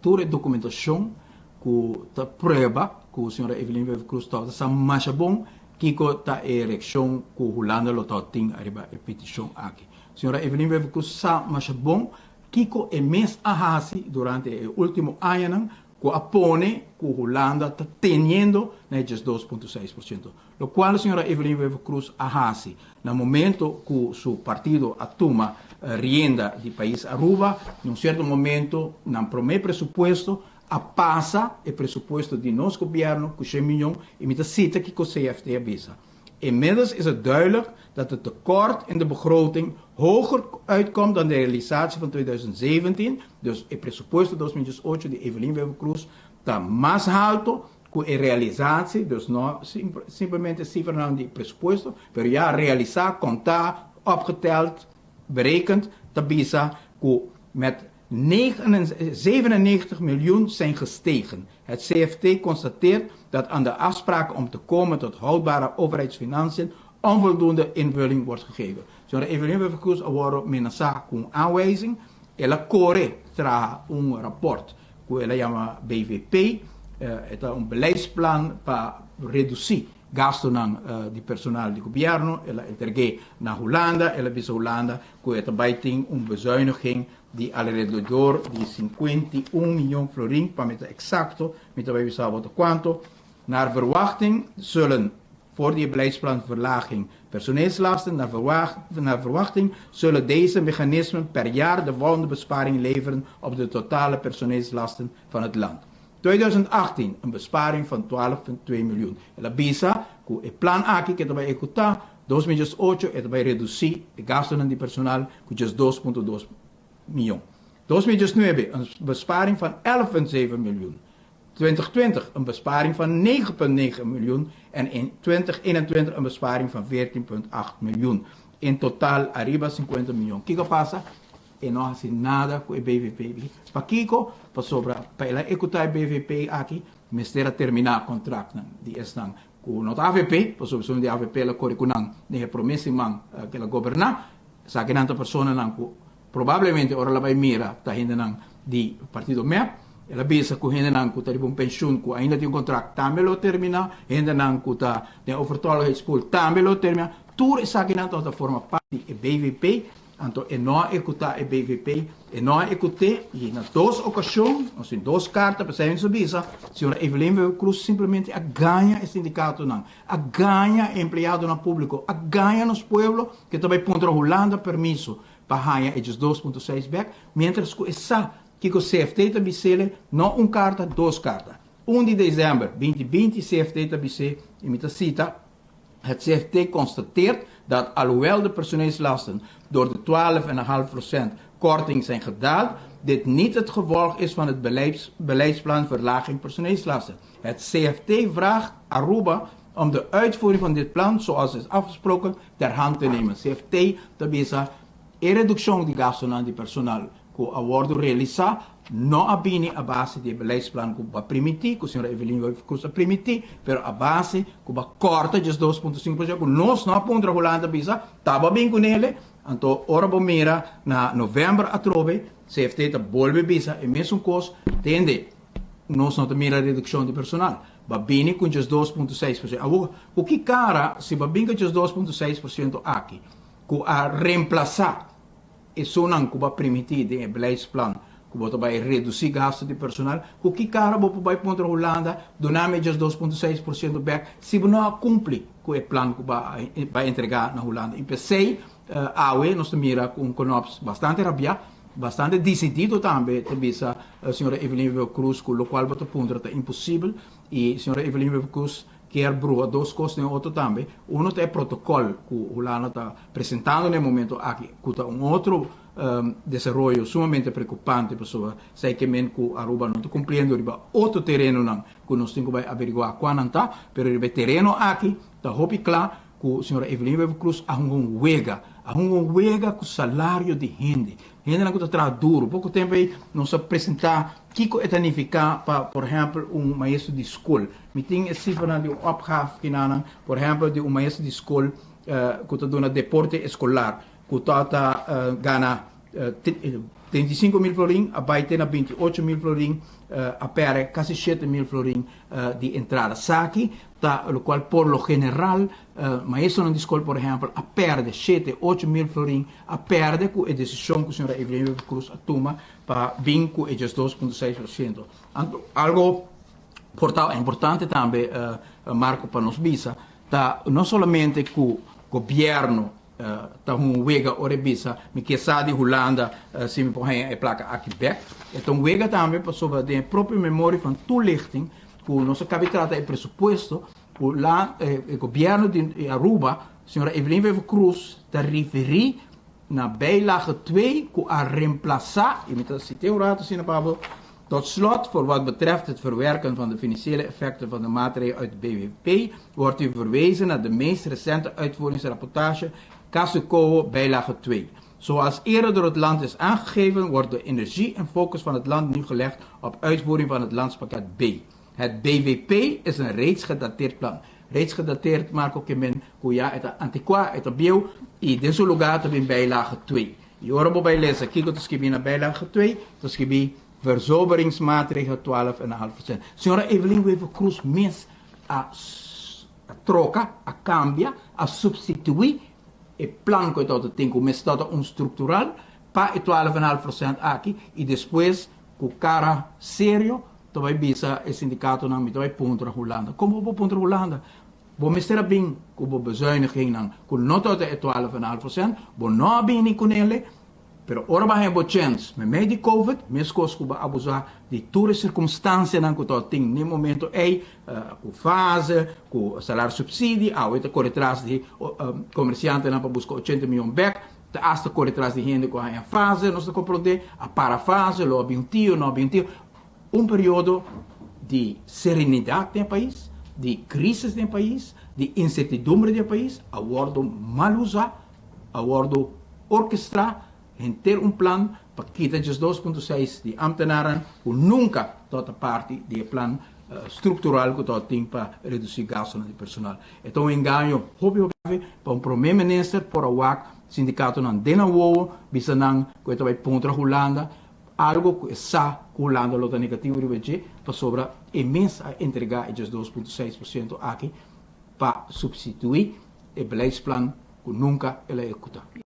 toda a documentação que prueba que a senhora Evelyn Wever-Croes está mais bom que a eleição que a Holanda tem a petição aqui. A senhora Evelyn Wever-Croes está mais bom que é mês ahasi durante o último ano que apone que a Holanda está tendo 2,6%. Lo qual a senhora Evelyn Wever-Croes ahasi, no momento que o seu partido toma rienda do país Aruba, em certo momento, no primeiro pressuposto, passa o pressuposto de nosso governo, com 100 miljoen, e met de cita que o CFT avisa. Inmiddels is het duidelijk dat het tekort in de begroting hoger uitkomt dan de realisatie van 2017. Dus het pressuposto 2018 de Evelyn Wever-Croes está mais alto que a realizatie. Dus não simplesmente cifra não de pressuposto, maar ja, realizar, contar, opgeteld, berekend, tabisa, que met 97 miljoen zijn gestegen. Het CFT constateert dat aan de afspraak om te komen tot houdbare overheidsfinanciën onvoldoende invulling wordt gegeven. Zoals Evelyn Wever-Croes wordt menasa com aanwijzing, ela corre tra un rapport que ela chama BVP, het is een beleidsplan para reduzir gasto de personal de governo, ela entregue naar Holanda, ela visa Holanda, que het bijting een bezuiniging die alrededor de 51 miljoen florin, para met exacto, met wij weten wat quanto. Naar verwachting zullen voor die beleidsplanverlaging personeelslasten, naar verwachting zullen deze mechanismen per jaar de volgende besparing leveren op de totale personeelslasten van het land. 2018 een besparing van 12,2 miljoen. La bisa, que el plan aquí que vai executar, 2008 het vai reduzir de gasten de personal, que is 2,2 miljoen. 2009 een besparing van 11,7 miljoen. 2020 een besparing van 9,9 miljoen en in 2021 een besparing van 14,8 miljoen. In totaal arriba 50 miljoen. Kiko passa e não hace nada com o BVP. Para Kiko, para sobra, para ela executar o BVP aqui, mestera terminar o contrato de estão com o AVP, para sobre de AVP ela corre com a promessa que ela governar, sabe que não pessoa não provavelmente ora ela vai mira tá ainda não de partido MEP, ela pensa que ainda não que tá de um pensioen que ainda tem um contrato também lo termina, ainda não que tá de overtolligheidspool também lo termina, tudo isso aqui não tá forma parte do BVP. Então, é não executar o BVP, é não executar, e nas duas ocasiões, ou seja, duas cartas, para sair sobre isso, a senhora Evelyn Wever-Croes simplesmente ganha o sindicato, não, ganha o empregado no público, ganha nos pueblos, que também contra a Holanda, permisso para ganhar esses 2,6 back, mientras que essa, que o CFT também se não uma carta, duas cartas. 1 de dezembro 2020, CFT também se, imita cita, het CFT constateert dat alhoewel de personeelslasten door de 12,5% korting zijn gedaald, dit niet het gevolg is van het beleidsplan verlaging personeelslasten. Het CFT vraagt Aruba om de uitvoering van dit plan, zoals is afgesproken, ter hand te nemen. CFT tabisa e redução de gasto de personal que a acordo realizar não abine a base de beleidsplan que vai permitir, que a senhora Evelyn Wever-Croes vai permitir, mas a base que vai cortar de 2,5%, que nós não apontamos a Holanda bisa, estava bem com ele, então ora bom mira na novembro a trove, CFT está volve bisa, e mesmo coisa, tende, nós não temos a redução de personal, vai bem com 2,6%. O que cara, se vai bem com 2,6% aqui, que a reemplaçar, isso não vai permitir de beleidsplan, que vai reduzir gasto de personal, o que cara vai contra a Holanda, doname 2,6% back, se não cumpre com o plano que vai entregar na Holanda. Em PC, nós mira com conops bastante rabia, bastante decidido também, a senhora Evelyn Wever-Croes, com o qual vai apontar é impossível, e a senhora Evelyn Wever-Croes quer bruar duas coisas em outro também. Um é o protocolo que a Holanda está apresentando no momento aqui, que é outro desenvolvimento sumamente preocupante, pessoa, sei que a Aruba não está cumprindo, outro terreno não, que nós temos que averiguar quando está, mas o terreno aqui está muito claro que a senhora Evelyn Wever-Croes há huelga com o salário de gente não está trazendo duro, pouco tempo aí nós apresentar o que é significar para, por exemplo, maestro de escola, me tem esse cifra de opgave que não, por exemplo, de maestro de escola que está dando deporte escolar, que está ganha 30 35.000 florin, abaixo na 28.000 florin, a pere quase 7.000 florin de entrada. Saki, o qual por lo general, mas não discute, por exemplo, a perde 7.000-8.000 florin, a perde com a decisão que a senhora Evelyn Wever-Croes toma para vir com esses 2,6%. Algo importante também, Marco, para nos visa, não somente que o governo tá wega ore bisa me que sabe Holanda se me põe a placa aqui back então wega também para sobre a própria memória van toelichting com nosso capital e presupuesto por lá o governo de Aruba senhora Evelyn Wever-Croes te referi na bijlage 2 com a reemplaçar e met citeer een raad te zien Pablo. Tot slot, voor wat betreft het verwerken van de financiële effecten van de maatregelen uit de BWP, wordt u verwezen naar de meest recente uitvoeringsrapportage Kasukowo bijlage 2. Zoals eerder door het land is aangegeven, wordt de energie en focus van het land nu gelegd op uitvoering van het landspakket B. Het BWP is een reeds gedateerd plan. Reeds gedateerd, Marco Kemen, kuya het antiqua, het bio, en deze lugar in bijlage 2. Je hoort bij lezen, kijk wat is naar bijlage 2, dat is verzoberingsmaatregelen 12,5%. Senhora Evelyn Wever-Croes mis a troca, a cambia, a substituir o plan que todo tem como estado estrutural para 12,5% aqui e depois com cara sério vai bisa o sindicato não me vai ponto a Holanda. Como vou ponto a Holanda? Vou mestera bem com o bezuiniging não com nota de 12,5%, vou não bem com ele. Pero ora vai ter chance, mas meio de COVID, mesmo que vai abusar de todas as circunstâncias que todo tem no momento com fase, com salário subsídio, outra corre atrás de comerciante para buscar 80 milhões back, hasta corre atrás de gente com a fase, nós compreender a parafase, lo abintio, não abintio, período de serenidade no país, de crise no país, de incertidumbre no país, a bordo mal usar, a bordo orquestrar en ter plan para quitar os 2,6 de ambtenaren que nunca toda parte do plan estrutural que todo tem para reduzir gastos de personal. Então, enganho, hobby para primeiro-ministro, por o sindicato não dena o bisa não que vai contra Holanda, algo que sa Holanda lo negativo de BG para sobra imensa a entregar esses 2,6% aqui para substituir o beleidsplan que nunca ele executa.